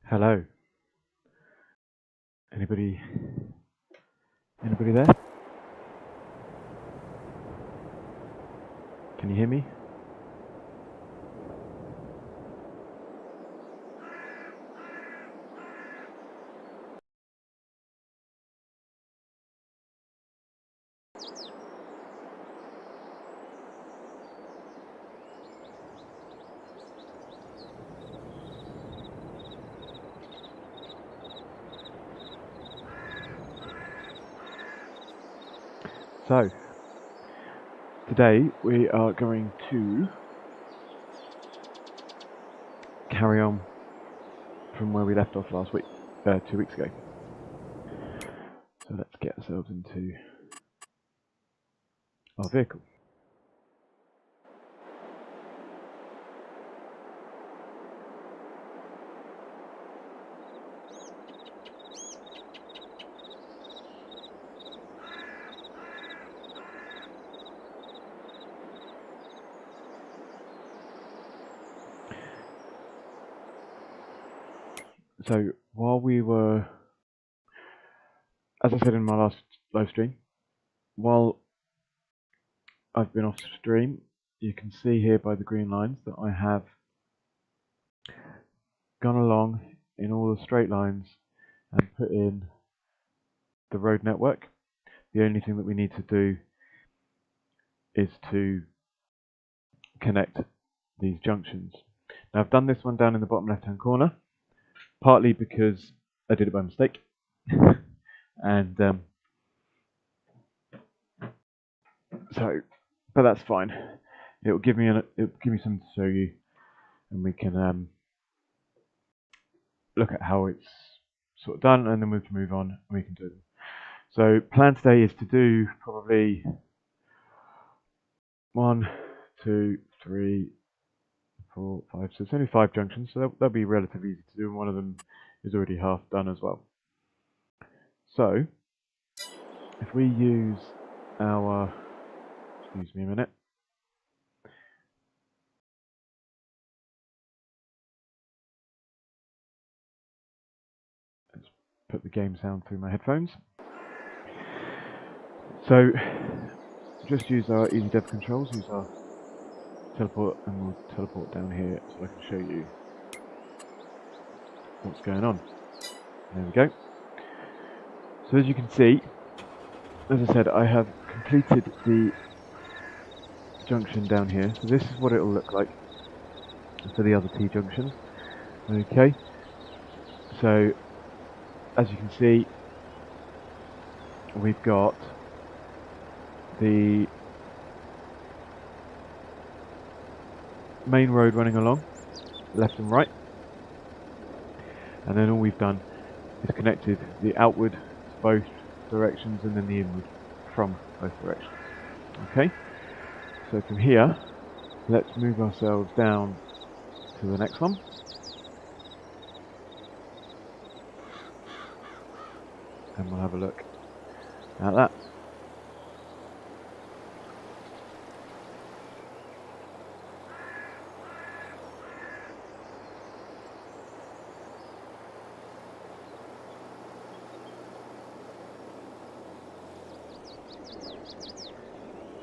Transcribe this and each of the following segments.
Hello. Anybody there? Can you hear me? So, today we are going to carry on from where we left off last week, 2 weeks ago. So let's get ourselves into our vehicle. So while we were, as I said in my last live stream, while I've been off stream, you can see here by the green lines that I have gone along in all the straight lines and put in the road network. The only thing that we need to do is to connect these junctions. Now I've done this one down in the bottom left hand corner, partly because I did it by mistake, and but that's fine. It'll give me something to show you, and we can look at how it's sort of done, and then we can move on and we can do them. So plan today is to do probably 1, 2, 3, 4, 5. So it's only 5 junctions, so that'll be relatively easy to do, and one of them is already half done as well. So if we use our, excuse me a minute. Let's put the game sound through my headphones. So just use our easy dev controls, use our teleport, and we'll teleport down here so I can show you what's going on. There we go. So as you can see, as I said, I have completed the junction down here. So this is what it will look like for the other T junctions. Okay. So as you can see, we've got the main road running along, left and right, and then all we've done is connected the outward to both directions and then the inward from both directions. Okay, so from here, let's move ourselves down to the next one. And we'll have a look at that.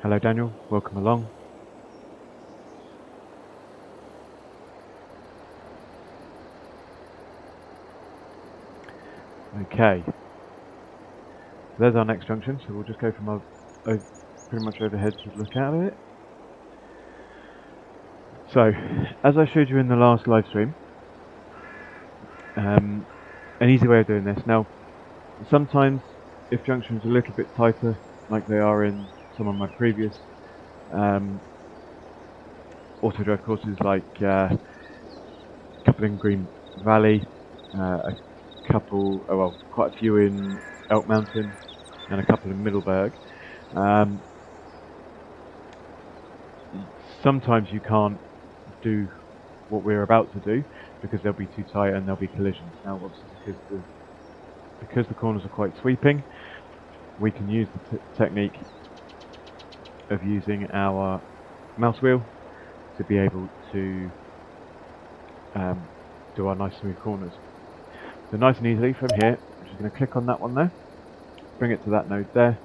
Hello Daniel, welcome along. Okay, so there's our next junction, so we'll just go from our pretty much overhead to look at it. So, as I showed you in the last live stream, an easy way of doing this. Now, sometimes if junctions are a little bit tighter, like they are in some of my previous AutoDrive courses, like a couple in Green Valley, a couple, quite a few in Elk Mountain, and a couple in Middleburg. Sometimes you can't do what we're about to do because they'll be too tight and there'll be collisions. Now, obviously, because the corners are quite sweeping, we can use the technique of using our mouse wheel to be able to do our nice smooth corners. So nice and easily from here, I'm just going to click on that one there, bring it to that node there,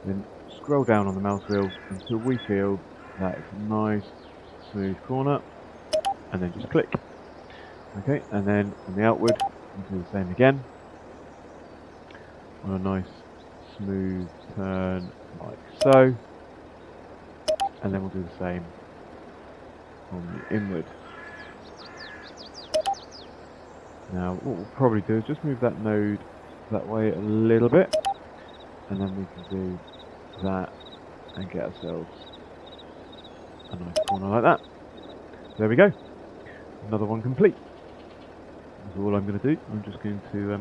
then scroll down on the mouse wheel until we feel that it's a nice smooth corner, and then just click. Okay, and then on the outward, we'll do the same again, on a nice smooth turn like so, and then we'll do the same on the inward. Now what we'll probably do is just move that node that way a little bit, and then we can do that and get ourselves a nice corner like that. There we go, another one complete. That's all I'm going to do. I'm just going to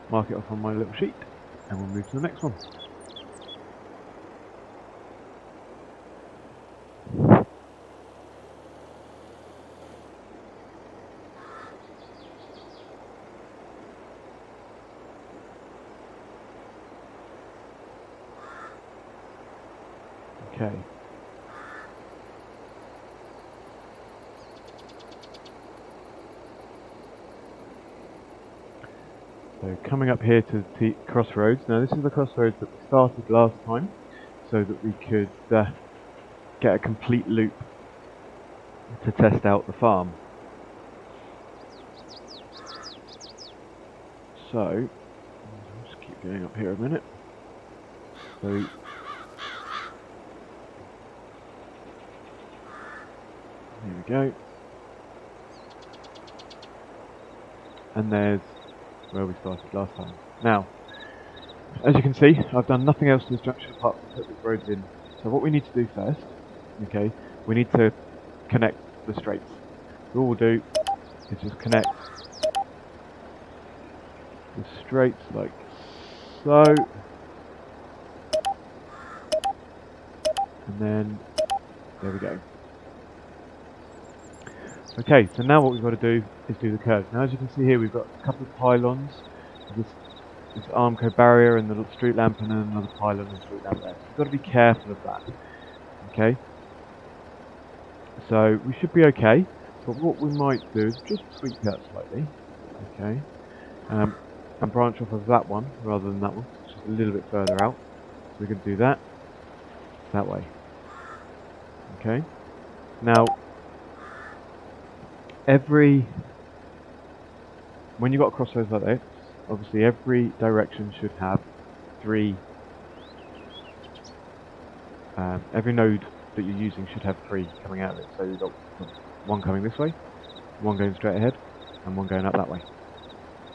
mark it off on my little sheet, and we'll move to the next one. Okay. So coming up here to the crossroads. Now this is the crossroads that we started last time, so that we could get a complete loop to test out the farm. So, I'll just keep going up here a minute. So, here we go. And there's where we started last time. Now, as you can see, I've done nothing else to this junction apart from put the roads in. So what we need to do first, okay, we need to connect the straights. So all we'll do is just connect the straights like so. And then, there we go. Okay, so now what we've got to do is do the curves. Now as you can see here, we've got a couple of pylons, this Armco barrier and the street lamp, and then another pylon and street lamp there. So we've got to be careful of that. Okay, so we should be okay, but what we might do is just tweak that slightly, okay, and branch off of that one rather than that one, just a little bit further out. So we can do that way. Okay, now when you've got crossroads like this, obviously every direction should have three, every node that you're using should have three coming out of it. So you've got one coming this way, one going straight ahead, and one going up that way.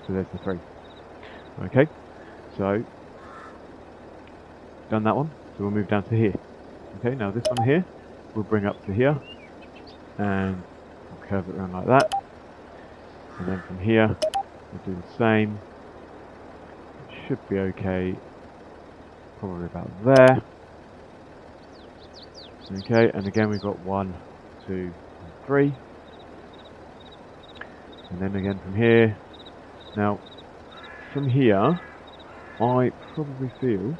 So there's the three. Okay, so done that one, so we'll move down to here. Okay, now this one here, we'll bring up to here, and we'll curve it around like that. And then from here, we'll do the same. It should be okay, probably about there. Okay, and again we've got 1, 2, and 3. And then again from here. Now, from here, I probably feel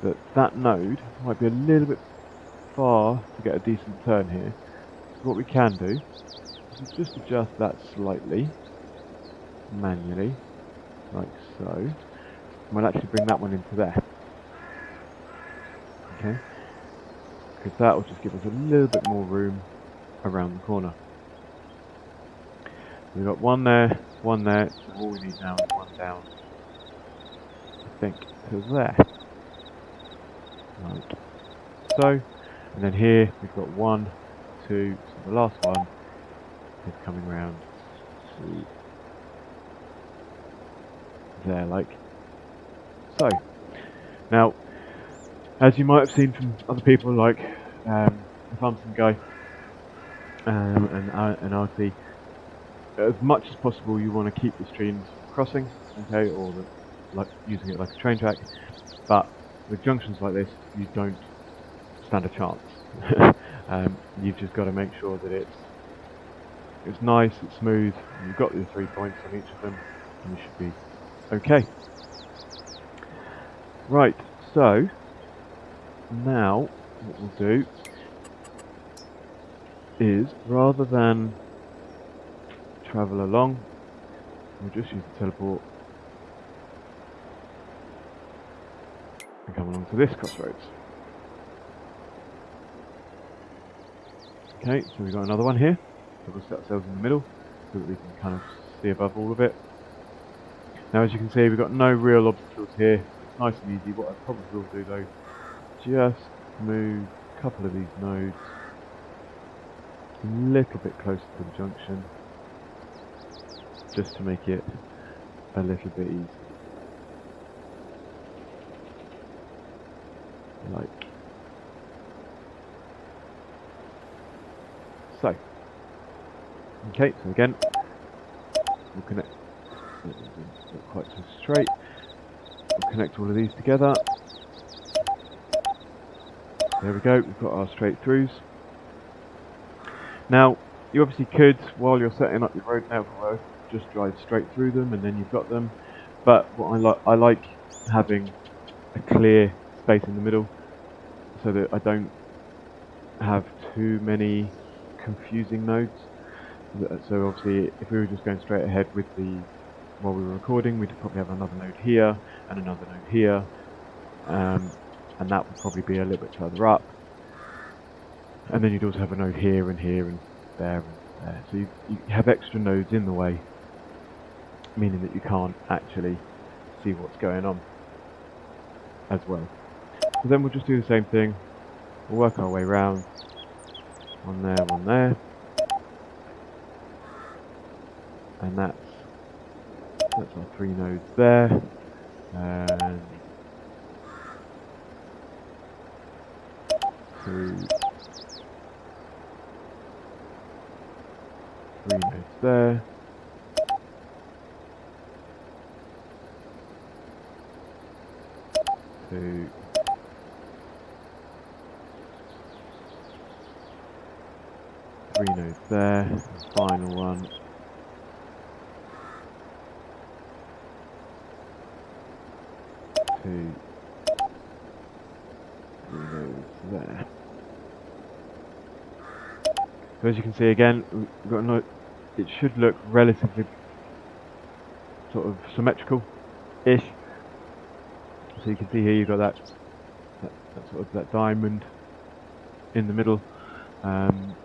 that that node might be a little bit far to get a decent turn here. So what we can do is just adjust that slightly, manually, like so. And we'll actually bring that one into there. Okay? Because that will just give us a little bit more room around the corner. We've got one there, so all we need now is one down, I think, to there. Like so. And then here we've got 1, 2, so the last one is coming round to there, like so. Now, as you might have seen from other people like the Farmson guy and RT, as much as possible you want to keep the streams crossing, okay, or like using it like a train track, but with junctions like this you don't stand a chance. You've just got to make sure that it's nice, it's smooth, and you've got the 3 points on each of them, and you should be okay. Right, so now what we'll do is, rather than travel along, We'll just use the teleport and come along to this crossroads. Okay, so we've got another one here. So we'll set ourselves in the middle so that we can kind of see above all of it. Now as you can see, we've got no real obstacles here. It's nice and easy. What I probably will do though, just move a couple of these nodes a little bit closer to the junction, just to make it a little bit easier. Like so. Okay, so again, we'll connect. Not quite so straight. We'll connect all of these together. There we go. We've got our straight throughs. Now, you obviously could, while you're setting up your road network, just drive straight through them, and then you've got them. But what I like having a clear space in the middle, so that I don't have too many confusing nodes. So obviously, if we were just going straight ahead with the while we were recording, we'd probably have another node here and another node here, and that would probably be a little bit further up. And then you'd also have a node here and here and there and there. So you have extra nodes in the way, meaning that you can't actually see what's going on as well. So then we'll just do the same thing. We'll work our way around. One there, one there. And that's our 3 nodes there. And 2, 3 nodes there. 2, 3 nodes there, and final one. 2, 3 nodes there. So as you can see again, we've got a node. It should look relatively sort of symmetrical-ish. So you can see here you've got that sort of that diamond in the middle, and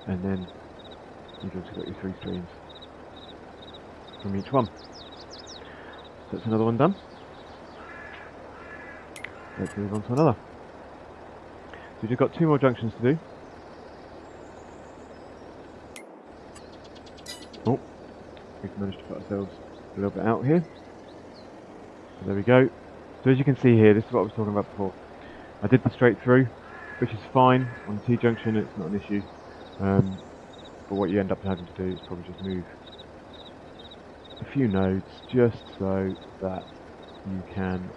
then you've also got your 3 streams from each one. So that's another one done. Let's move on to another. So we've got 2 more junctions to do. Oh, we've managed to put ourselves a little bit out here. So there we go. So as you can see here, this is what I was talking about before. I did the straight through, which is fine. On T junction it's not an issue. But what you end up having to do is probably just move a few nodes just so that you can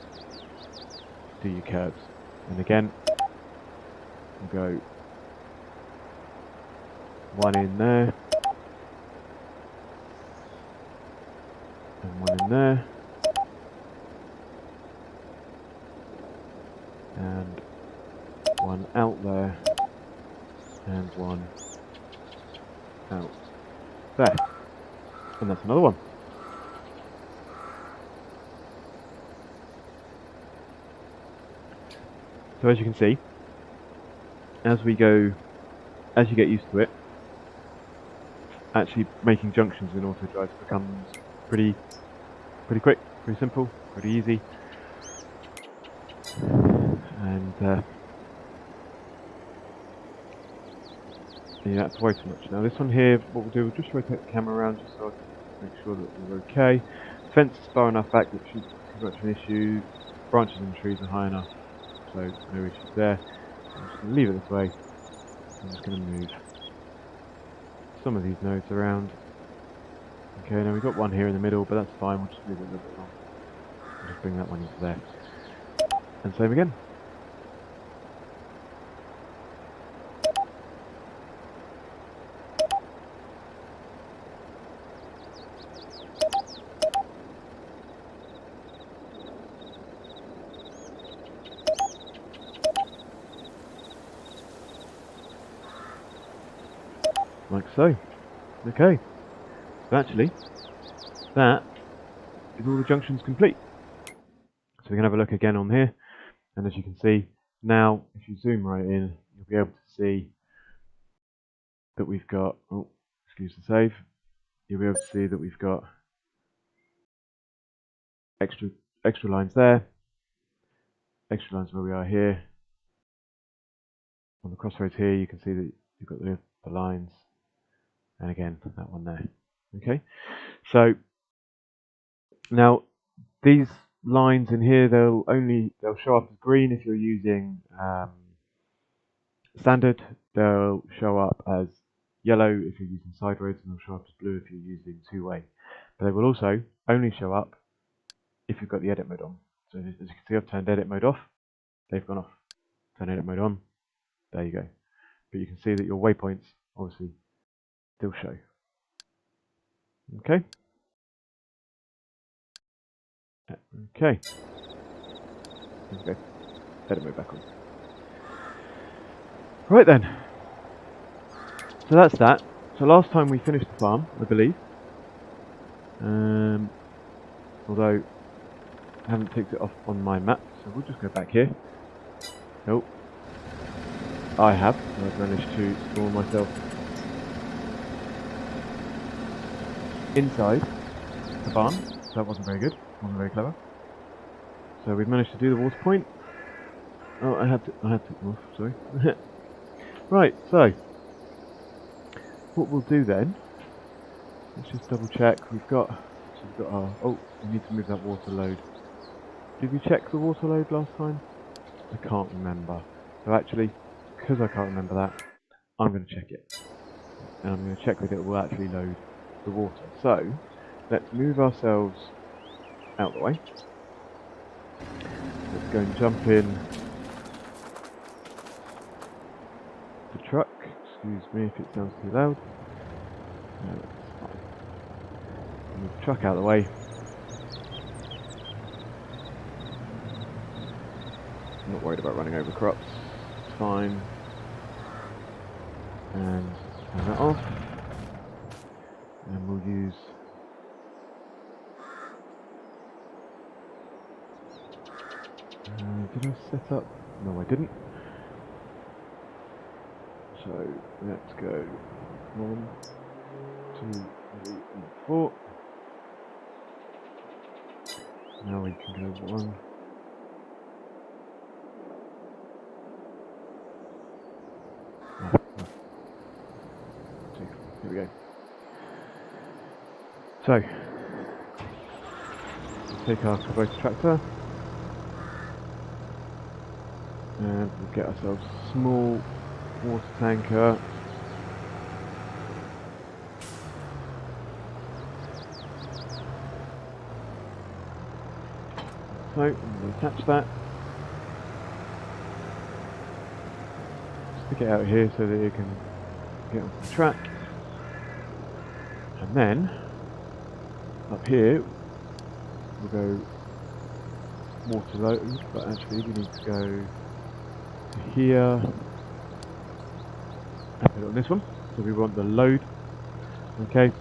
do your curves. And again, we'll go 1 in there, and 1 in there, and 1 out there, and 1 out there. And that's another one. So as you can see, as you get used to it, actually making junctions in AutoDrive becomes pretty quick, pretty simple, pretty easy, and you don't have to worry too much. Now this one here, what we'll do, we'll just rotate the camera around just so I can make sure that we're okay. Fence is far enough back that it shouldn't be too much of an issue. Branches and trees are high enough, so no issues there. I'm just going to leave it this way. I'm just going to move some of these nodes around. Okay, now we've got one here in the middle, but that's fine. We'll just move it a little bit long. We'll just bring that one into there. And same again. Like so. Okay. So actually, that is all the junctions complete. So we can have a look again on here, and as you can see now, if you zoom right in, you'll be able to see that we've got, oh, excuse the save, you'll be able to see that we've got extra lines there, extra lines where we are here. On the crossroads here, you can see that you've got the lines, and again that one there. Okay, so now these lines in here, they'll show up as green if you're using standard. They'll show up as yellow if you're using side roads, and they'll show up as blue if you're using two-way. But they will also only show up if you've got the edit mode on. So as you can see, I've turned edit mode off. They've gone off. Turn edit mode on. There you go. But you can see that your waypoints obviously still show. Okay. Okay. There we go. Edit mode back on. Right then. So that's that. So last time we finished the farm, I believe. Although I haven't ticked it off on my map, so we'll just go back here. Nope. I have. I've managed to spawn myself inside the barn. So that wasn't very good. Wasn't very clever. So we've managed to do the water point. Oh, I had to off. Sorry. Right. So what we'll do then? Let's just double check. We've got our. Oh, we need to move that water load. Did we check the water load last time? I can't remember. So actually, because I can't remember that, I'm going to check it. And I'm going to check that it will actually load the water. So, let's move ourselves out the way. Let's go and jump in the truck. Excuse me if it sounds too loud. No, that's fine. Move the truck out of the way. I'm not worried about running over crops. It's fine. And turn that off. And we'll use did I set up? No, I didn't. So let's go 1, 2, 3, and 4. Now we can go 1. Here we go. So, let's take our Kubota tractor and we'll get ourselves a small water tanker. So, I'm going to attach that. Stick it out here so that it can get onto the track. And then, up here, we'll go water load, but actually we need to go to here and put it on this one. So we want the load. Okay,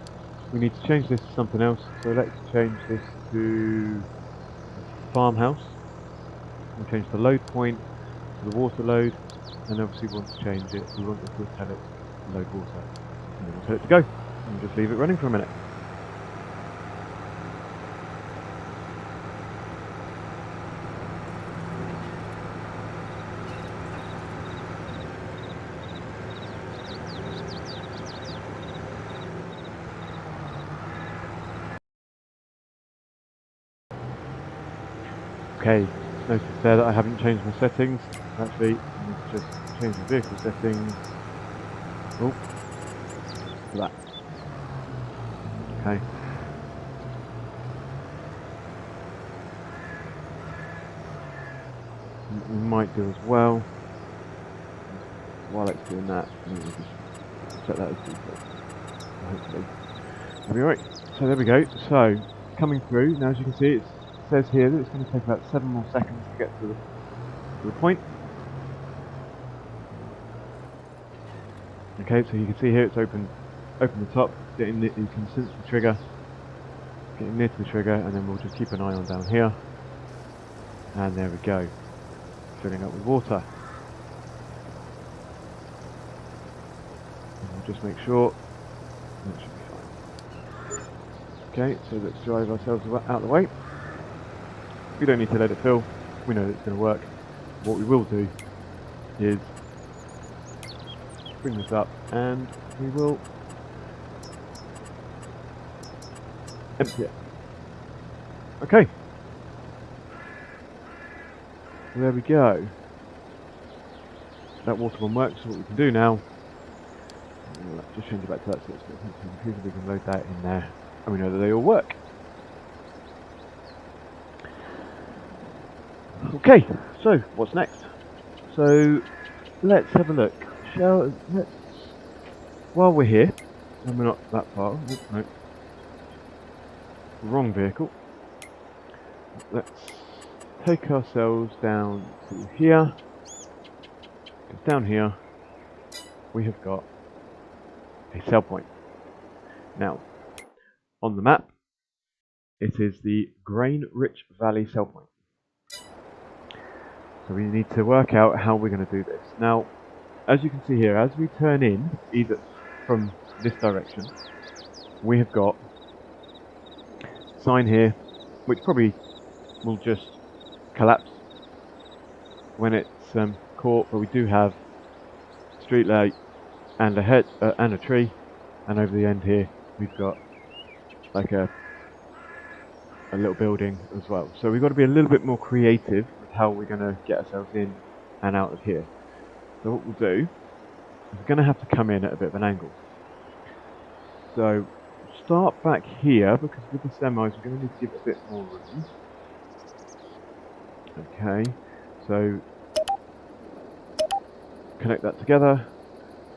we need to change this to something else. So let's change this to farmhouse. We'll change the load point to the water load, and obviously we want to change it. We want to tell it load water, and then we'll tell it to go. And just leave it running for a minute. Okay, notice there that I haven't changed my settings. Actually, I need to just change the vehicle settings. Oh, to that. Okay. We might do as well. While it's doing that, we'll just set that as default. Hopefully, it'll be alright. So there we go. So coming through now, as you can see, it says here that it's going to take about 7 more seconds to get to the point. Okay, so you can see here it's open the top. You can sense the trigger. getting near to the trigger, and then we'll just keep an eye on down here. And there we go, filling up with water. And we'll just make sure that should be fine. Okay, so let's drive ourselves out of the way. We don't need to let it fill, we know that it's going to work. What we will do is bring this up and we will empty it. Okay, so there we go. That water one works. So what we can do now, we'll just change it back to that so we can load that in there, and we know that they all work. Okay, so what's next? So let's have a look. While we're here, and we're not that far. Oops, no, wrong vehicle. Let's take ourselves down to here. Because down here we have got a sell point. Now, on the map, it is the Grain-Rich Valley sell point. So we need to work out how we're going to do this. Now, as you can see here, as we turn in, either from this direction, we have got a sign here, which probably will just collapse when it's caught, but we do have street light and a tree, and over the end here we've got like a little building as well. So we've got to be a little bit more creative with how we're going to get ourselves in and out of here. So what we'll do is we're going to have to come in at a bit of an angle. So start back here, because with the semis we're going to need to give it a bit more room. Okay, so connect that together,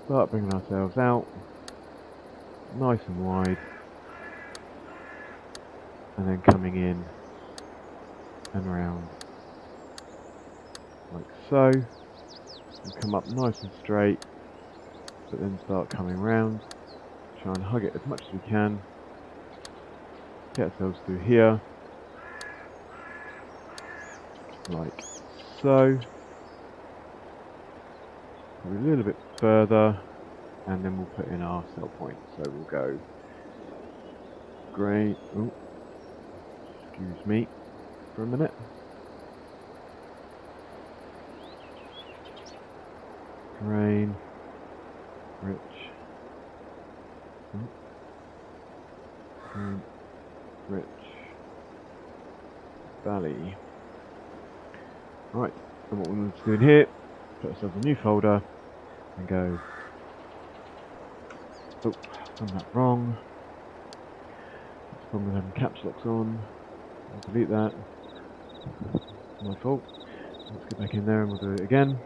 start bringing ourselves out, nice and wide, and then coming in and around like so, and come up nice and straight, but then start coming round, try and hug it as much as we can, get ourselves through here, like so, a little bit further, and then we'll put in our sell point. So we'll go great. Oh, excuse me for a minute. Grain rich. Oh. Grain rich valley. Right, and what we need to do in here, put ourselves a new folder and go, oh, done that wrong. That's the problem with having caps locks on. I'll delete that. My fault. Let's get back in there and we'll do it again.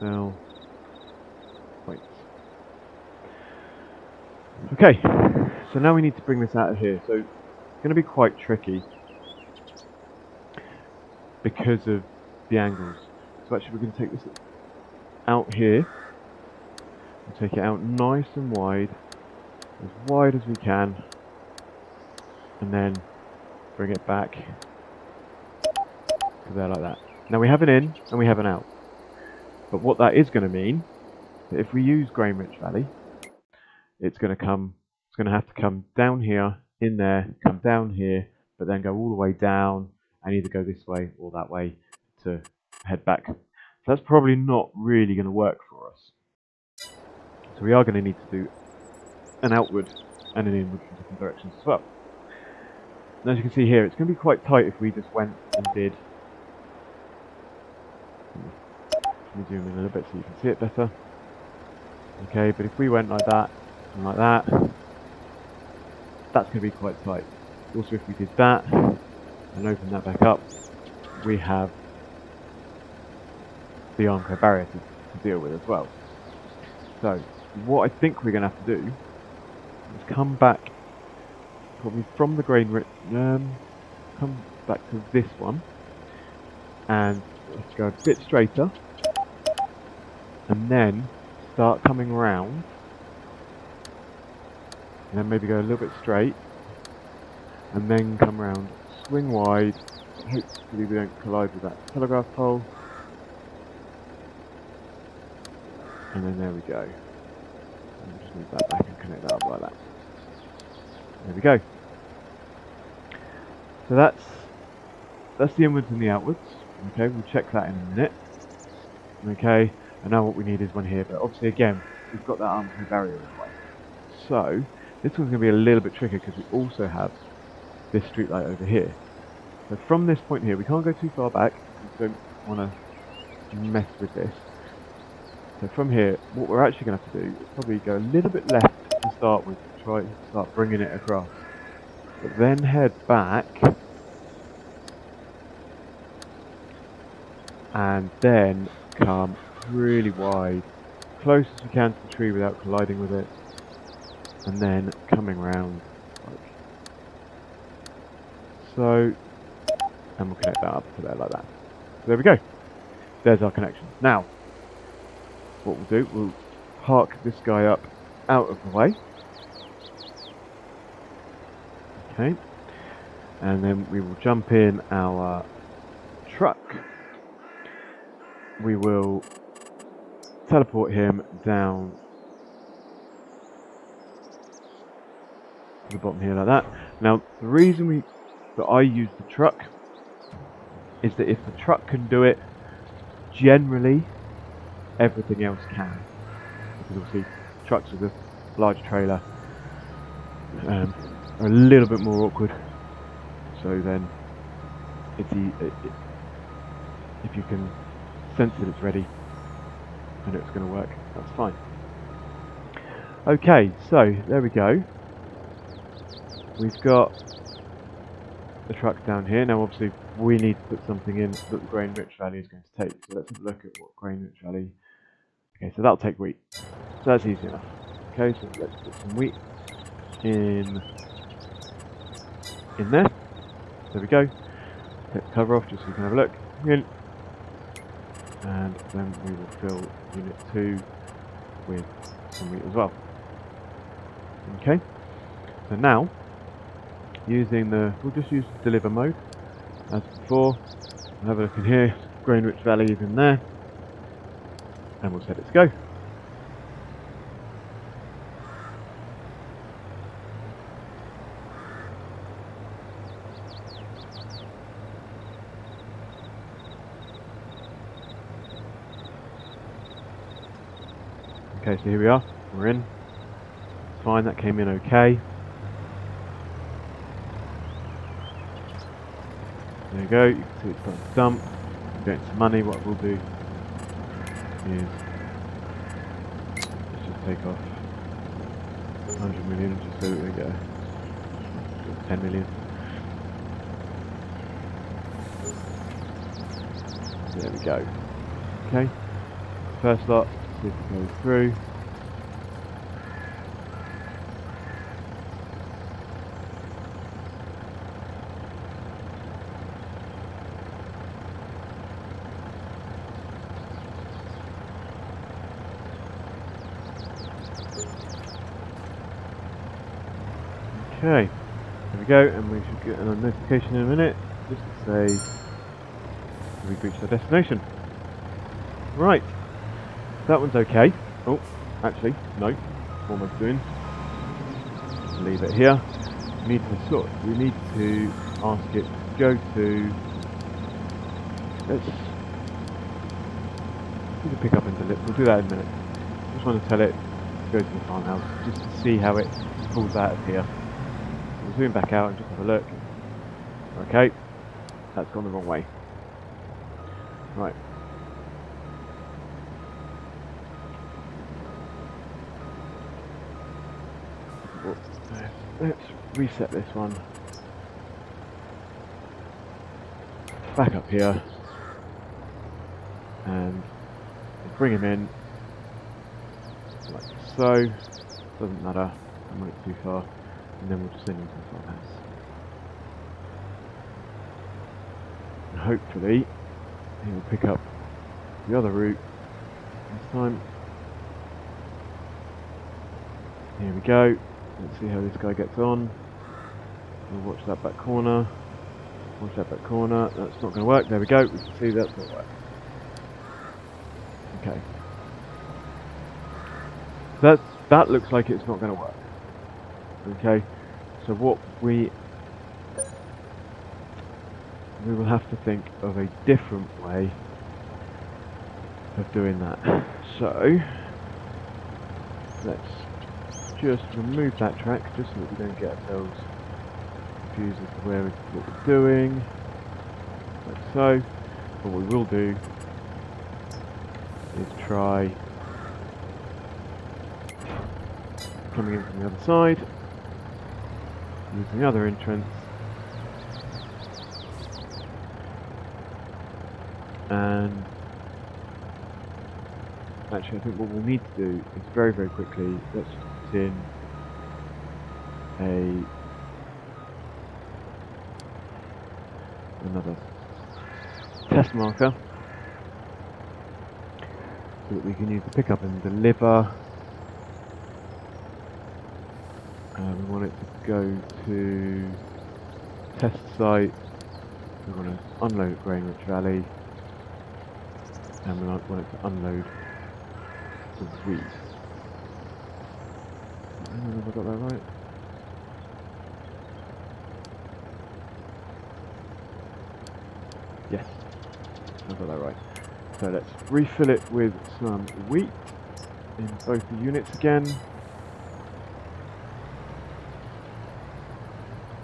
Now, wait. Okay, so now we need to bring this out of here. So it's going to be quite tricky because of the angles. So actually we're going to take this out here and take it out nice and wide as we can, and then bring it back to there like that. Now we have an in and we have an out, but what that is going to mean, that if we use Grain-Rich Valley, it's going to have to come down here, in there, come down here, but then go all the way down and either go this way or that way to head back. So that's probably not really going to work for us. So we are going to need to do an outward and an inward from different directions as well. And as you can see here, it's going to be quite tight if we just went and did. Let me zoom in a little bit so you can see it better. Okay, but if we went like that and like that, that's going to be quite tight. Also, if we did that and open that back up, we have the Armco barrier to deal with as well. So what I think we're going to have to do is come back probably from the come back to this one, and let's go a bit straighter, and then start coming round, and then maybe go a little bit straight, and then come around, swing wide. Hopefully we don't collide with that telegraph pole. And then there we go. And just move that back and connect that up like that. There we go. So that's the inwards and the outwards. Okay, we'll check that in a minute. Okay, and now what we need is one here, but obviously again, we've got that arm-through barrier in the way. So this one's going to be a little bit tricky because we also have this street light over here. So from this point here, we can't go too far back. We don't want to mess with this. So from here, what we're actually going to have to do is probably go a little bit left to start with, to try to start bringing it across. But then head back, and then come really wide, close as we can to the tree without colliding with it, and then coming round like so, and we'll connect that up to there like that. So there we go. There's our connection. Now, what we'll do, we'll park this guy up out of the way. Okay. And then we will jump in our truck. We will teleport him down to the bottom here like that. Now, the reason that I use the truck is that if the truck can do it, generally everything else can. Because obviously trucks with a large trailer are a little bit more awkward. So then, if you can sense that it's ready and it's going to work, that's fine. Okay, so there we go. We've got the truck down here. Now obviously we need to put something in that the grain rich valley is going to take. So let's have a look at what grain rich valley. Okay, so that'll take wheat. So that's easy enough. Okay, so let's put some wheat in there. There we go. Take the cover off just so you can have a look. In. And then we will fill unit 2 with some wheat as well. Okay. So now, we'll just use the deliver mode as before. We'll have a look in here. Grain rich valley is in there. And we'll set it to go. Okay, so here we are, we're in. It's fine, that came in okay. There you go, you can see it's starting to dump. I'm getting some money. What we'll do is let's just take off 100 million just so that we get 10 million. There we go. Okay, first lot. See if it goes through. Okay, there we go, and we should get a notification in a minute just to say we've reached our destination. Right. That one's okay. Oh, actually, no. What am I doing? Leave it here. We need to ask it to go to. Let's do the pick up and deliver. We'll do that in a minute. I just want to tell it to go to the farmhouse just to see how it pulls out of here. We'll zoom back out and just have a look. Okay, that's gone the wrong way. Right. Let's reset this one. Back up here. And bring him in. Like so. Doesn't matter. I'm not too far. And then we'll just send him to the farmhouse. And hopefully he will pick up the other route this time. Here we go. Let's see how this guy gets on. We'll watch that back corner. Watch that back corner. That's not going to work. There we go. We can see that's not working. Okay. That looks like it's not going to work. Okay. So what we will have to think of a different way of doing that. So let's just remove that track just so that we don't get ourselves confused as to what we're doing. Like so. What we will do is try coming in from the other side, using the other entrance, and actually I think what we'll need to do is very quickly, let's put in another test marker so that we can use the pickup and deliver. We want it to go to test site. We want to unload at Grain Rich Valley, and we want it to unload the wheat. Have I got that right? Yes, I've got that right. So let's refill it with some wheat in both the units again.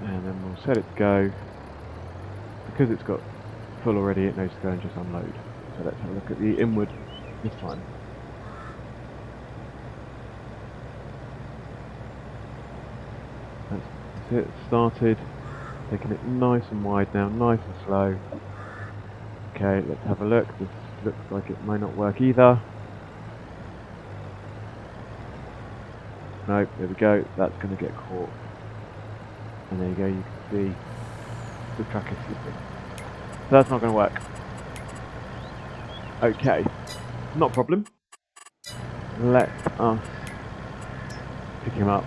And then we'll set it to go. Because it's got full already, it knows to go and just unload. So let's have a look at the inward this time. That's it, it's started. Taking it nice and wide now, nice and slow. Okay, let's have a look. This looks like it might not work either. Nope, there we go. That's going to get caught. And there you go, you can see the track is slipping. So that's not going to work. Okay, not a problem. Let us pick him up.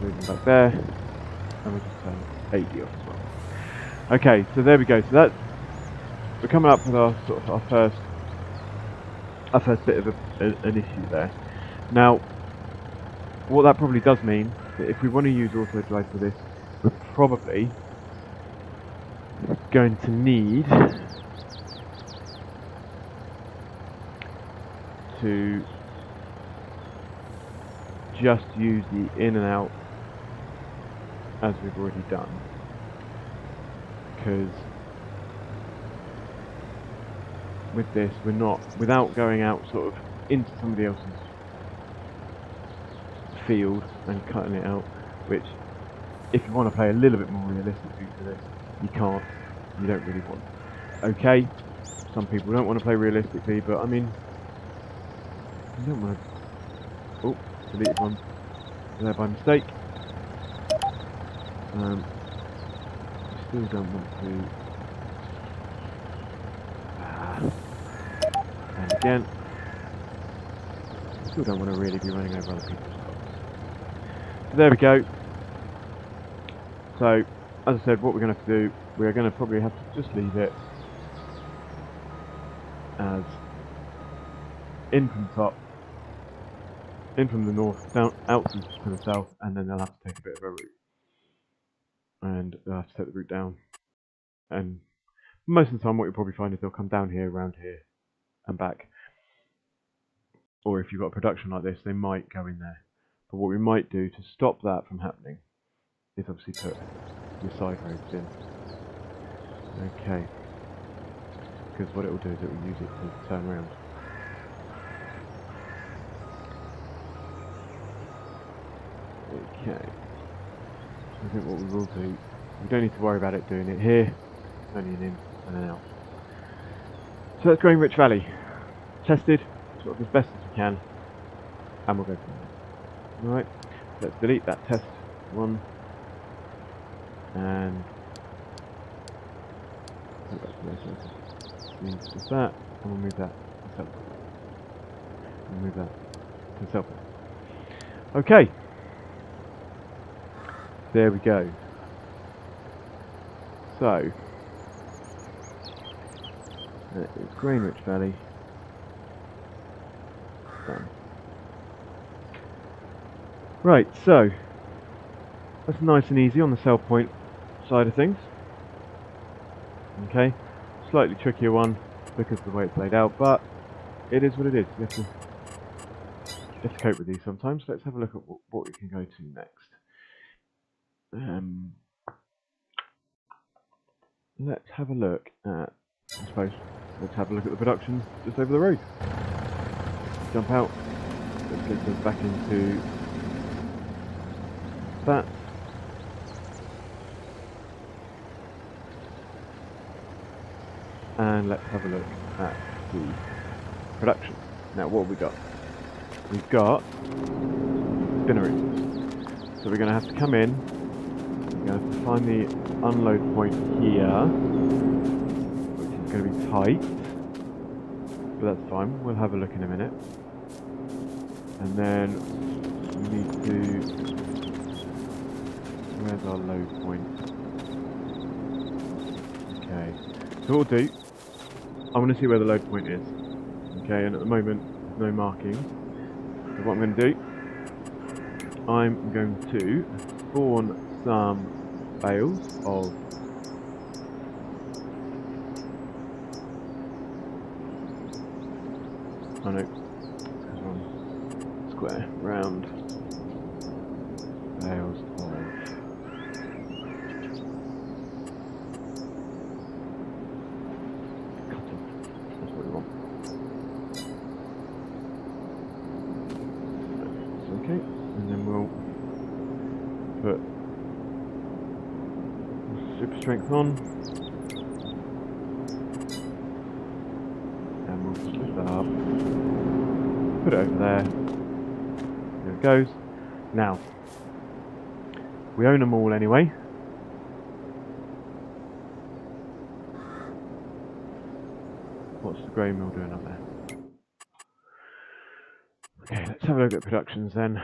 Move him back there. And we'll just turn 80 off as well. Okay, so there we go. So we're coming up with our sort of our first bit of an issue there. Now, what that probably does mean that if we want to use AutoDrive for this, we're probably going to need to just use the in and out as we've already done, because with this we're not, without going out sort of into somebody else's field and cutting it out, which if you want to play a little bit more realistically to this, you can't, you don't really want. Okay, some people don't want to play realistically, but I mean, you don't want to, oh, deleted one there by mistake. Still don't want to, and again, still don't want to really be running over other people's crops. So there we go. So, as I said, what we're going to have to do, we're going to probably have to just leave it as in from the top, in from the north, down out to the south, and then they'll have to take a bit of a route. And they'll have to take the route down. And most of the time what you'll probably find is they'll come down here, around here, and back. Or if you've got a production like this, they might go in there. But what we might do to stop that from happening is obviously put your side roads in. Okay. Because what it will do is it will use it to turn around. Okay. I think what we will do, we don't need to worry about it doing it here, it's only an in and an out. So that's Grain Rich Valley. Tested, sort of as best as we can, and we'll go from there. Alright, let's delete that test one, and go back to there, so just that, and we'll move that to self. We'll move that to self. Okay. There we go. So, that is Grain-Rich Valley. Done. Right, so that's nice and easy on the sell point side of things. Okay, slightly trickier one because of the way it's laid out, but it is what it is. You have to cope with these sometimes. Let's have a look at what we can go to next. Let's have a look at, I suppose, let's have a look at the production just over the road. Jump out. Let's get us back into that. And let's have a look at the production. Now, what have we got? We've got spinneries. So we're going to have to come in. We're going to have to find the unload point here, which is going to be tight. But that's fine. We'll have a look in a minute. And then we need to... Where's our load point? Okay. So what we'll do, I want to see where the load point is. Okay, and at the moment, no marking. So what I'm going to do, I'm going to spawn some bales of square, round bales of cotton. That's what we want. That's okay, and then we'll put super strength on, and we'll just lift that up, put it over there. There it goes. Now, we own them all anyway. What's the grain mill doing up there? Okay, let's have a look at productions then.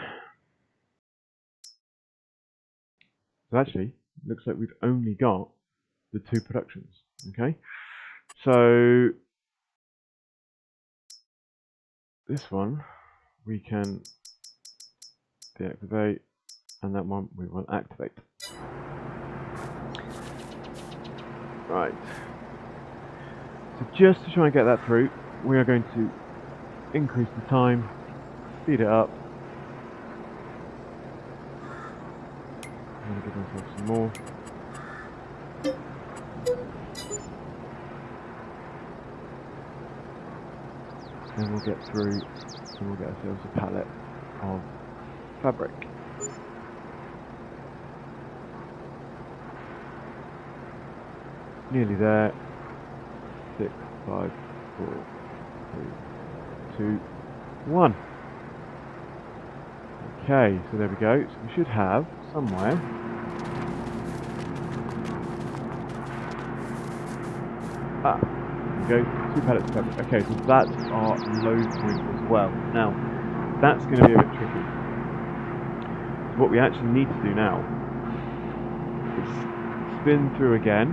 So actually, looks like we've only got the 2 productions. Okay, so this one we can deactivate, and that one we will activate. Right. So just to try and get that through, we are going to increase the time, speed it up. I'm going to give myself some more. And we'll get through, and we'll get ourselves a pallet of fabric. Nearly there. 6, 5, 4, 3, 2, 1. Okay, so there we go. So we should have somewhere there we go, 2 pallets of fabric. Okay, so that's our load point as well. Now, that's going to be a bit tricky. So what we actually need to do now is spin through again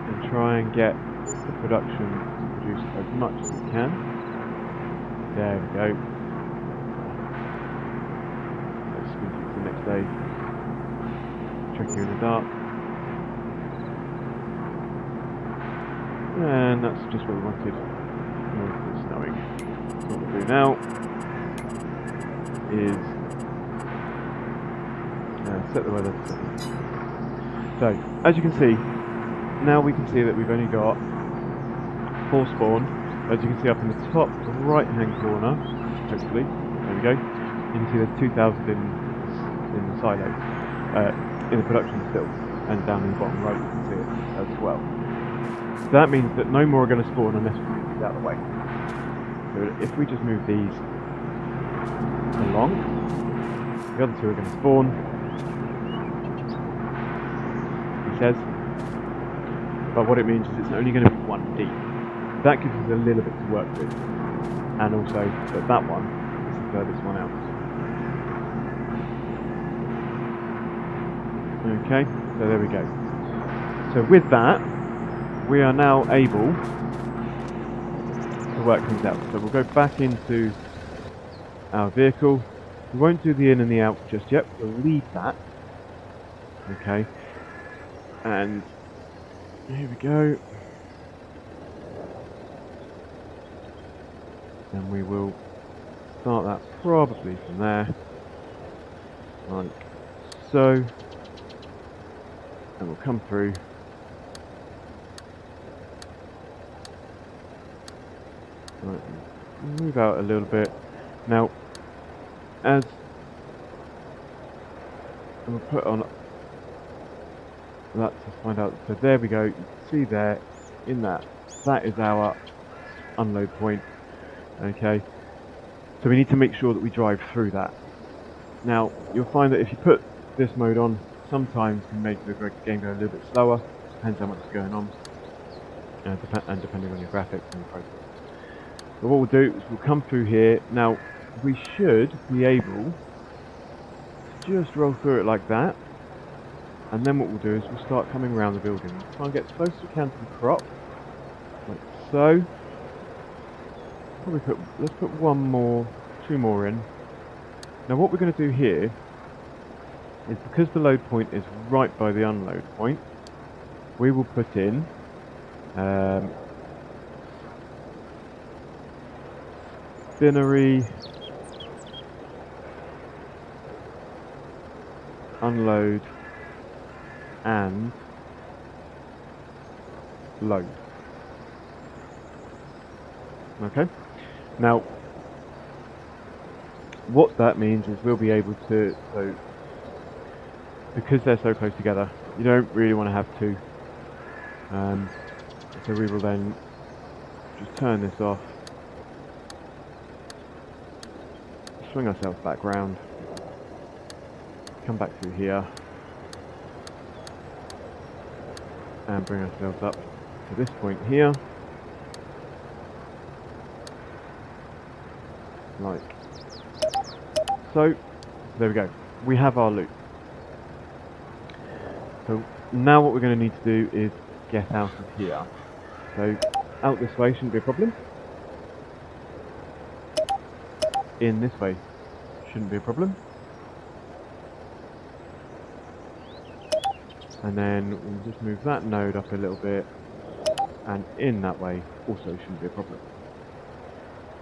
and try and get the production to produce as much as we can. There we go. Let's spin through to the next day. Tricky in the dark. And that's just what we wanted. It's snowing. So what we'll do now is set the weather to 7. So, as you can see, now we can see that we've only got 4 spawn. As you can see up in the top right hand corner, hopefully, there we go, you can see there's 2,000 in the silo, in the production still, and down in the bottom right you can see it as well. So that means that no more are going to spawn unless we move these out of the way. So if we just move these along, the other 2 are going to spawn, he says. But what it means is it's only going to be 1 deep. That gives us a little bit to work with. And also that one is the furthest one out. Okay, so there we go. So with that, we are now able to work things out. So we'll go back into our vehicle. We won't do the in and the out just yet. We'll leave that. Okay, and here we go. And we will start that probably from there, like so. And we'll come through. Right, move out a little bit. Now, and we'll put on that to find out. So there we go. You can see there in that is our unload point. Okay. So we need to make sure that we drive through that. Now you'll find that if you put this mode on, sometimes can make the game go a little bit slower. Depends how much is going on, and depending on your graphics and your process. But what we'll do is we'll come through here. Now we should be able to just roll through it like that. And then what we'll do is we'll start coming around the building. We'll try and get as close as we can to the crop, like so. Probably let's put two more in. Now what we're going to do here is, because the load point is right by the unload point, we will put in binary unload and load. Okay, now what that means is we'll be able to, so because they're so close together, you don't really want to have two, so we will then just turn this off, swing ourselves back round, come back through here and bring ourselves up to this point here, like so. There we go, we have our loop. So now what we're going to need to do is get out of here. So out this way shouldn't be a problem, in this way shouldn't be a problem, and then we'll just move that node up a little bit, and in that way also shouldn't be a problem.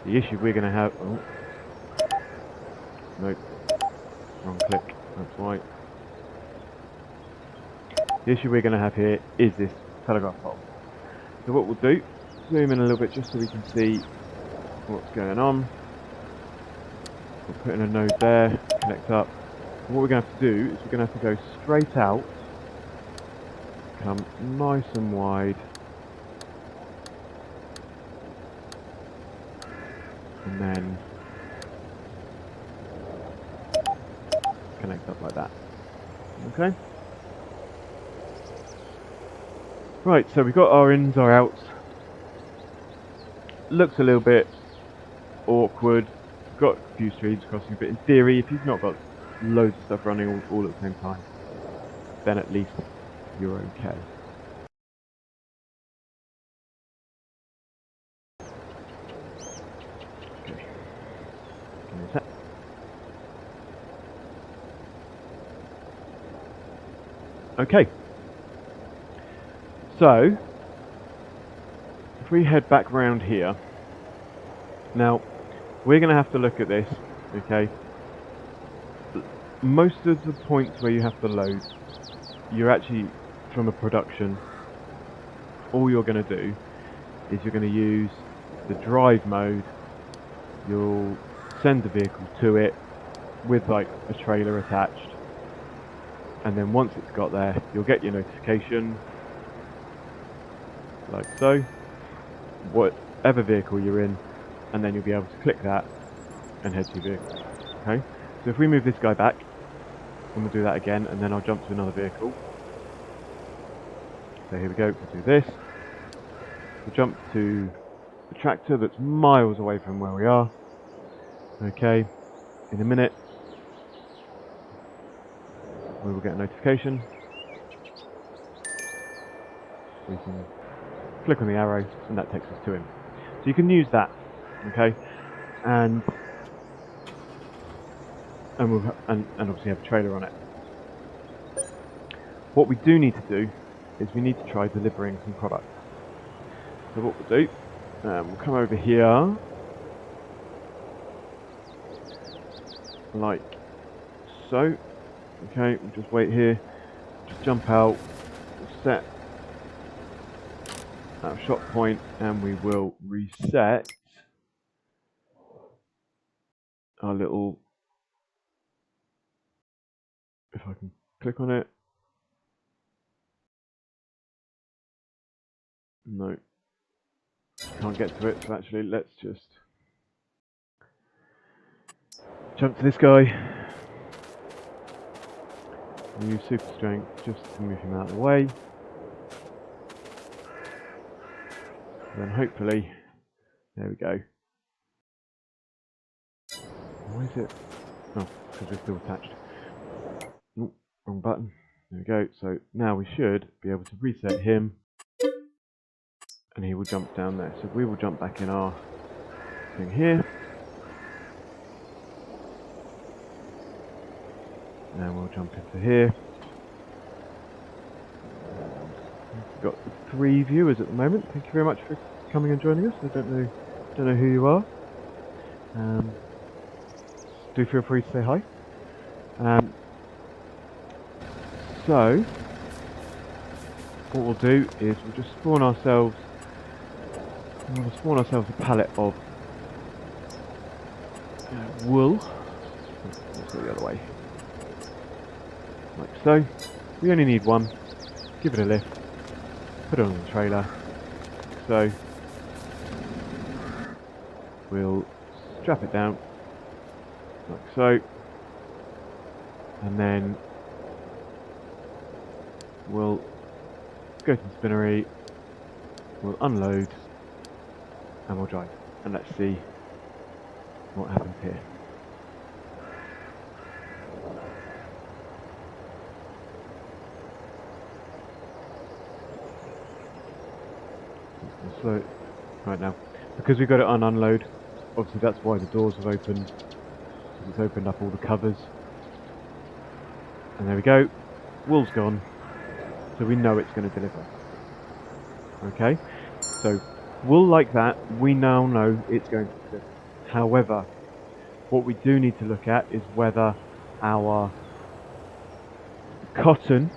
The issue we're going to have, oh, nope, wrong click, that's why. The issue we're going to have here is this telegraph pole. So what we'll do, zoom in a little bit just so we can see what's going on. We'll put in a node there, connect up. And what we're going to have to do is we're going to have to go straight out, come nice and wide, and then connect up like that. Okay? Right, so we've got our ins, our outs. Looks a little bit awkward. We've got a few streams crossing, but in theory, if you've not got loads of stuff running all at the same time, then at least you're okay. Okay. Give me a sec. Okay. So, if we head back round here, now we're going to have to look at this, okay? Most of the points where you have to load, you're actually, from a production, all you're going to do is you're going to use the drive mode. You'll send the vehicle to it with like a trailer attached, and then once it's got there, you'll get your notification, like so, whatever vehicle you're in, and then you'll be able to click that and head to your vehicle. Okay, so if we move this guy back, and we'll do that again, and then I'll jump to another vehicle. So here we go, we'll do this. We'll jump to the tractor that's miles away from where we are. Okay, in a minute. we will get a notification. We can click on the arrow and that takes us to him. So you can use that, okay, and obviously have a trailer on it. What we do need to do is we need to try delivering some product. So what we'll do, we'll come over here, like so. Okay, we'll just wait here, just jump out, we'll set our shot point, and we will reset our little, if I can click on it, no, can't get to it, so actually let's just jump to this guy. Use super strength just to move him out of the way. Then hopefully, there we go. Why is it? Oh, because we're still attached. Oh, wrong button. There we go. So now we should be able to reset him, and he will jump down there. So we will jump back in our thing here. And we'll jump into here. We've got 3 viewers at the moment. Thank you very much for coming and joining us. I don't know who you are. Do feel free to say hi. So what we'll do is we'll just spawn ourselves. We'll spawn ourselves a pallet of wool. Let's go the other way. Like so. We only need one. Give it a lift. Put it on the trailer. So we'll strap it down. Like so. And then we'll go to the spinnery. We'll unload. And we'll drive. And let's see what happens here. So, right now, because we've got it on unload, obviously that's why the doors have opened. It's opened up all the covers. And there we go. Wool's gone. So we know it's going to deliver. Okay? So, wool like that, we now know it's going to deliver. However, what we do need to look at is whether our cotton,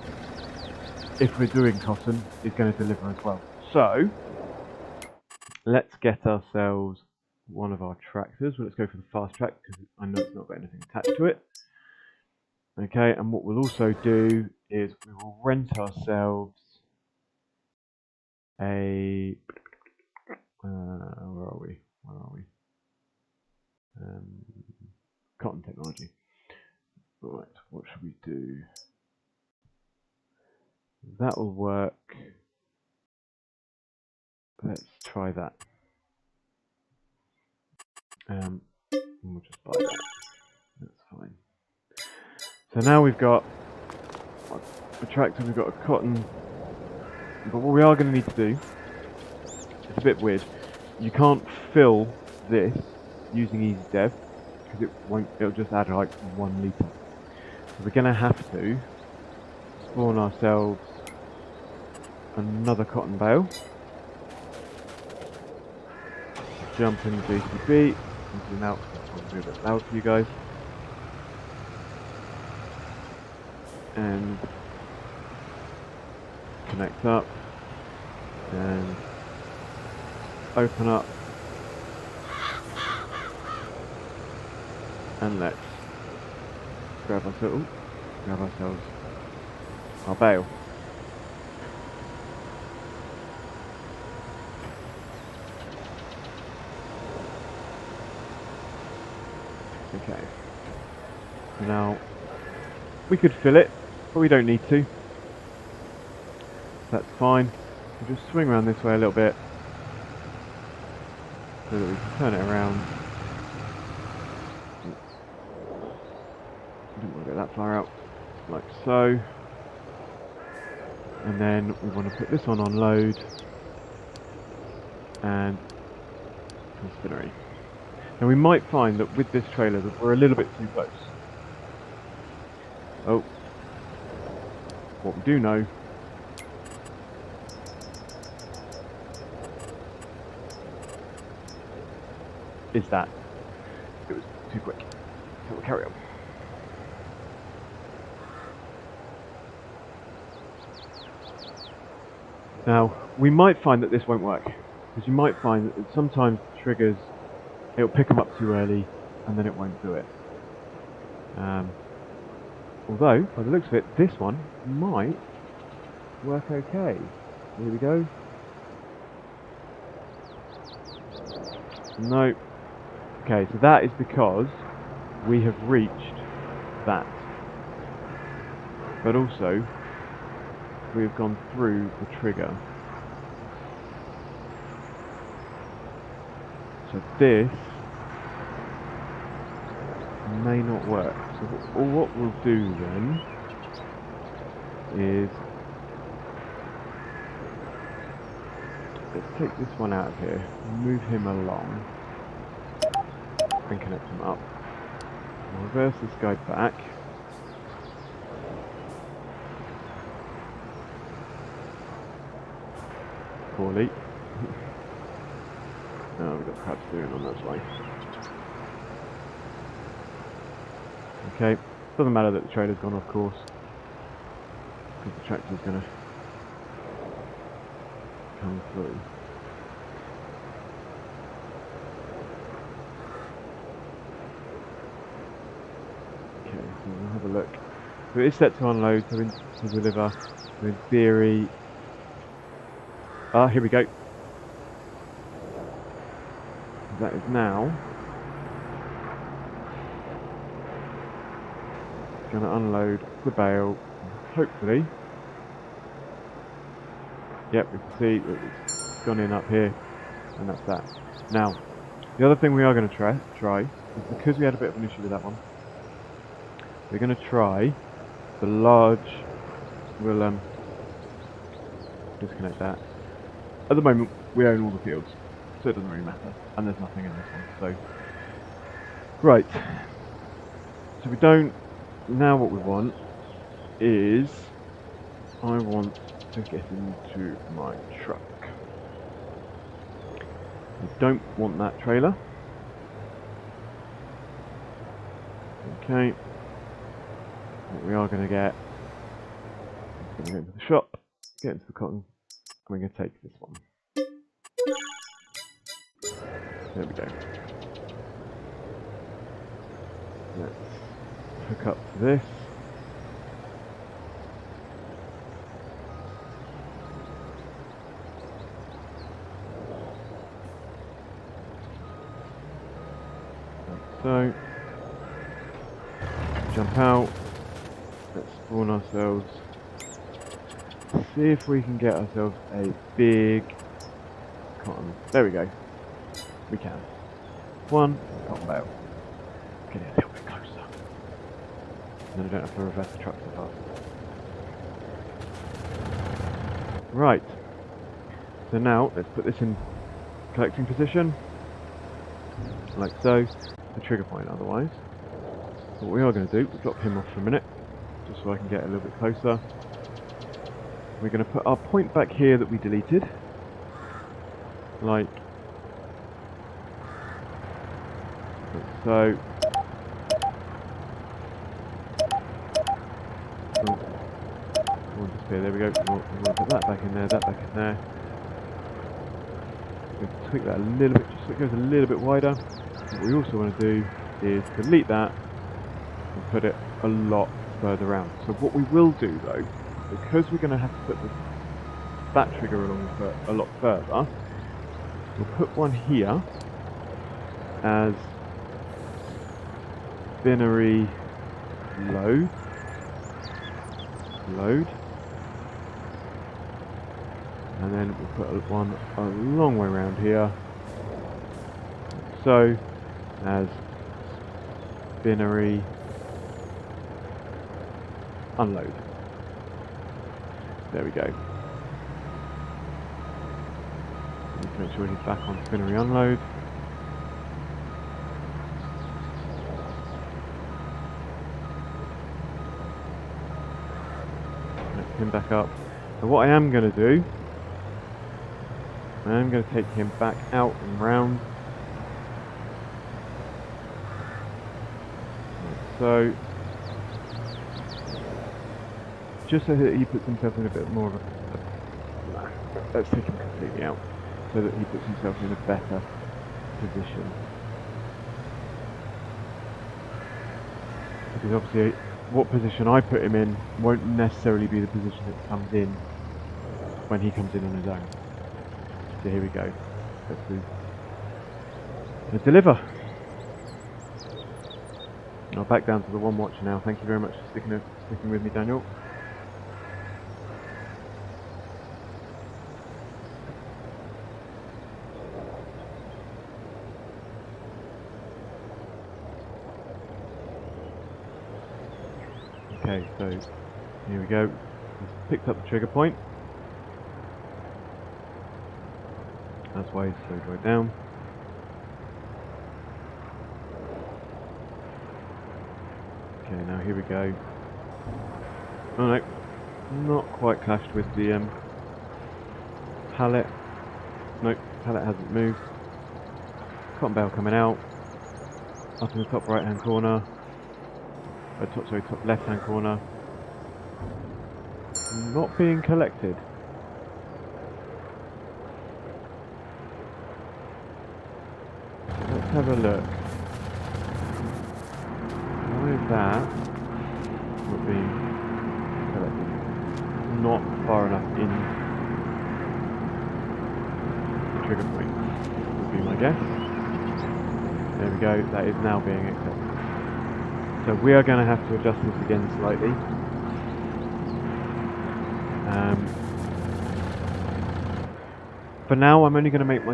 if we're doing cotton, is going to deliver as well. So, let's get ourselves one of our tractors. Well, let's go for the fast track because I know it's not got anything attached to it. Okay, and what we'll also do is we will rent ourselves a where are we? Cotton technology. Right, what should we do? That will work. Let's try that. We'll just buy that. That's fine. So now we've got a tractor, we've got a cotton. But what we are going to need to do, it's a bit weird. You can't fill this using EasyDev because it'll just add like 1 litre. So we're going to have to spawn ourselves another cotton bale. Jump in the JCB, and zoom out, that's probably a bit loud for you guys. And connect up, and open up, and let's grab ourselves our bale. Okay. So now we could fill it, but we don't need to. That's fine. We'll just swing around this way a little bit so that we can turn it around. Didn't want to go that far out. like so. And then we want to put this on load and some spinnery. Now we might find that with this trailer that we're a little bit too close. Oh, what we do know is that it was too quick. So we'll carry on. Now, we might find that this won't work, because you might find that sometimes the triggers, it'll pick them up too early, and then it won't do it. Although, by the looks of it, this one might work okay. Here we go. No. Okay, so that is because we have reached that. But also, we have gone through the trigger. So this may not work. So what we'll do then is, let's take this one out of here, move him along, and connect him up. We'll reverse this guy back. Poorly. Oh, we've got crap steering on, that's why. Okay, doesn't matter that the trailer's gone off course, because the tractor's going to come through. Okay, so we'll have a look. So it is set to unload, so to deliver. So in theory, here we go. That is now going to unload the bale. Hopefully, yep, we can see it's gone in up here, and that's that. Now, the other thing we are going to try is, because we had a bit of an issue with that one, we're going to try the large. We'll disconnect that. At the moment, we own all the fields, so it doesn't really matter, and there's nothing in this one. So, right. So we don't. Now what we want is, I want to get into my truck. We don't want that trailer. Okay. What we are going to get, is going to go into the shop, get into the cotton, and we're going to take this one. There we go. Let's hook up to this. Like so. Jump out. Let's spawn ourselves. See if we can get ourselves a big cotton. There we go. We can. One cotton bale. Get it a little bit closer. And then I don't have to reverse the truck so fast. Right. So now let's put this in collecting position. Like so. The trigger point otherwise. So what we are going to do, we'll drop him off for a minute. Just so I can get a little bit closer. We're going to put our point back here that we deleted. Like so. There we go. We'll put that back in there, that back in there. We'll tweak that a little bit, just so it goes a little bit wider. What we also want to do is delete that and put it a lot further around. So what we will do though, because we're going to have to put that trigger along for a lot further, we'll put one here as binary load. And then we'll put one a long way around here, so as binary unload. There we go. Need to make sure he's back on spinnery unload. Let's him back up. So what I am going to do, I am going to take him back out and round. So, just so that he puts himself in a bit more of a... Let's take him completely out, so that he puts himself in a better position. Because obviously, what position I put him in won't necessarily be the position that comes in when he comes in on his own. So here we go. Let's do the deliver. I'll back down to the one watcher now. Thank you very much for sticking with me, Daniel. Okay, so here we go. He's picked up the trigger point. That's why he's slowed right down. Okay, now here we go. Oh no, not quite clashed with the pallet. Nope, pallet hasn't moved. Cotton bale coming out. Up in the top right hand corner. Top left hand corner. Not being collected. Let's have a look. Why is that not being collected? Not far enough in the trigger point, would be my guess. There we go, that is now being accepted. So we are going to have to adjust this again slightly. For now, I'm only going to make my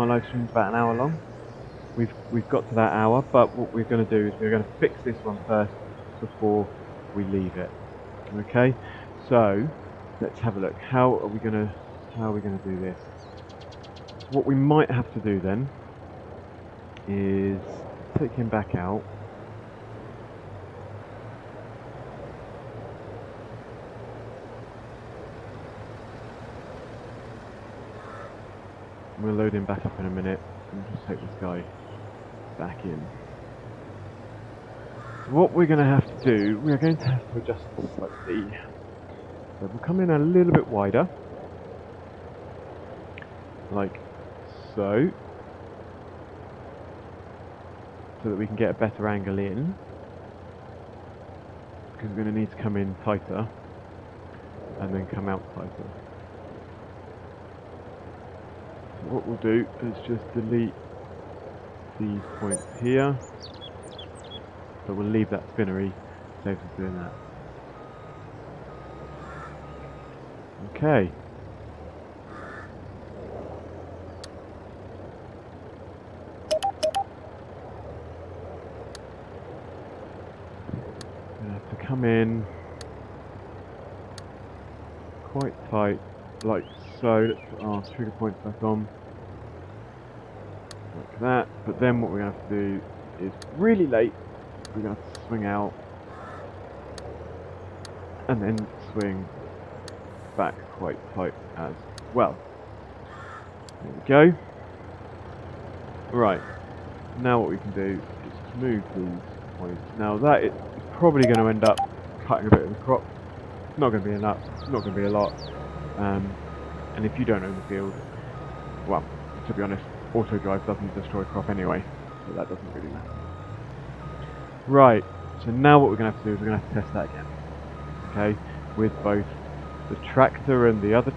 live streams about an hour long. We've got to that hour, but what we're going to do is we're going to fix this one first before we leave it. Okay, so let's have a look. How are we going to do this? What we might have to do then is take him back out. We'll load him back up in a minute and just take this guy back in. So what we're going to have to do, we're going to have to adjust this slightly. So we'll come in a little bit wider, like so, so that we can get a better angle in, because we're going to need to come in tighter and then come out tighter. What we'll do is just delete these points here, but we'll leave that spinnery, saves us doing that. Okay. Gonna have to come in quite tight, like so. Let's put our trigger points back on, like that. But then what we're going to have to do is really late, we're going to have to swing out and then swing back quite tight as well. There we go. Right, now what we can do is move these points. Now that is probably going to end up cutting a bit of the crop. It's not going to be enough, it's not going to be a lot. And if you don't own the field, well, to be honest, AutoDrive doesn't destroy crop anyway, so that doesn't really matter. Right, so now what we're going to have to do is we're going to have to test that again. Okay, with both the tractor and the other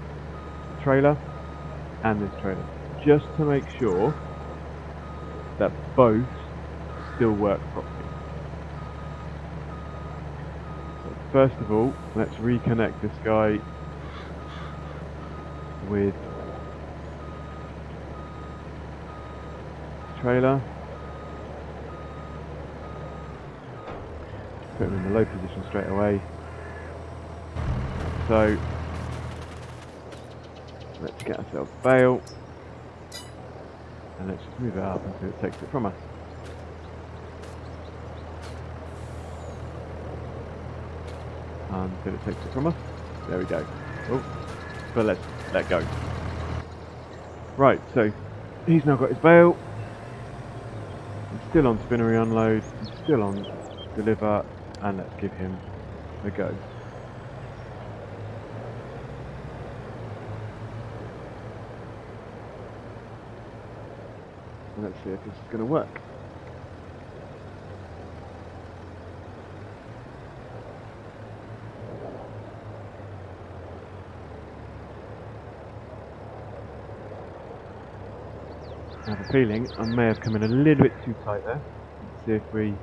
trailer, and this trailer, just to make sure that both still work properly. So first of all, let's reconnect this guy with the trailer. Put him in the low position straight away. So let's get ourselves a bale, and let's just move it up until it takes it from us. Until it takes it from us. There we go. Oh, but let's let go. Right, so he's now got his bale. He's still on spinnery unload. He's still on deliver, and let's give him a go. And let's see if this is going to work. I have a feeling I may have come in a little bit too tight there. Let's see if we...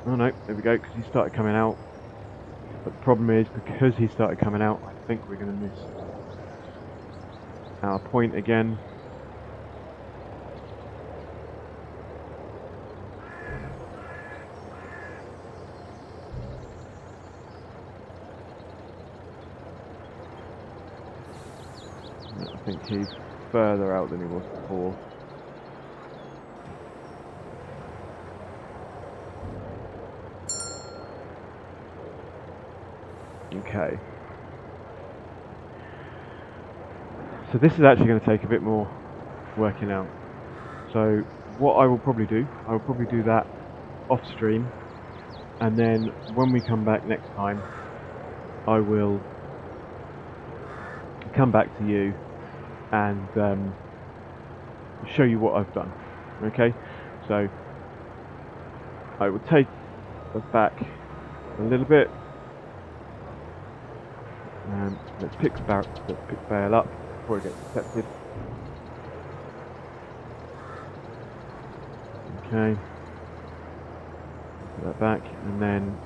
Oh no, there we go, because he started coming out. But the problem is, because he started coming out, I think we're going to miss our point again. I think he's further out than he was before. Okay. So this is actually going to take a bit more working out. So what I will probably do, that off stream, and then when we come back next time, I will come back to you and show you what I've done. Okay, so I will take us back a little bit, and let's pick the bale up before it gets accepted. Okay, put that back, and then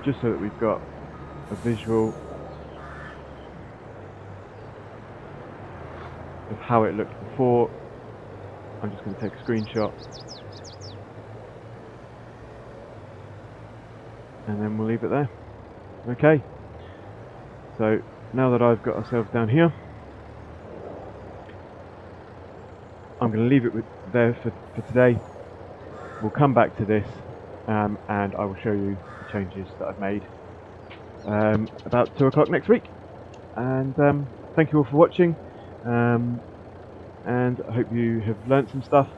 just so that we've got a visual of how it looked before, I'm just going to take a screenshot, and then we'll leave it there. Okay, so now that I've got ourselves down here, I'm going to leave it there for today. We'll come back to this, and I will show you the changes that I've made about 2 o'clock next week. And thank you all for watching, and I hope you have learnt some stuff.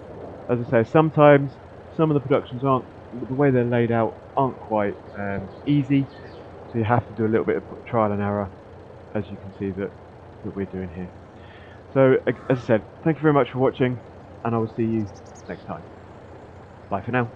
As I say, sometimes some of the productions the way they're laid out aren't quite easy, so you have to do a little bit of trial and error, as you can see that we're doing here. So as I said, thank you very much for watching, and I will see you next time. Bye for now.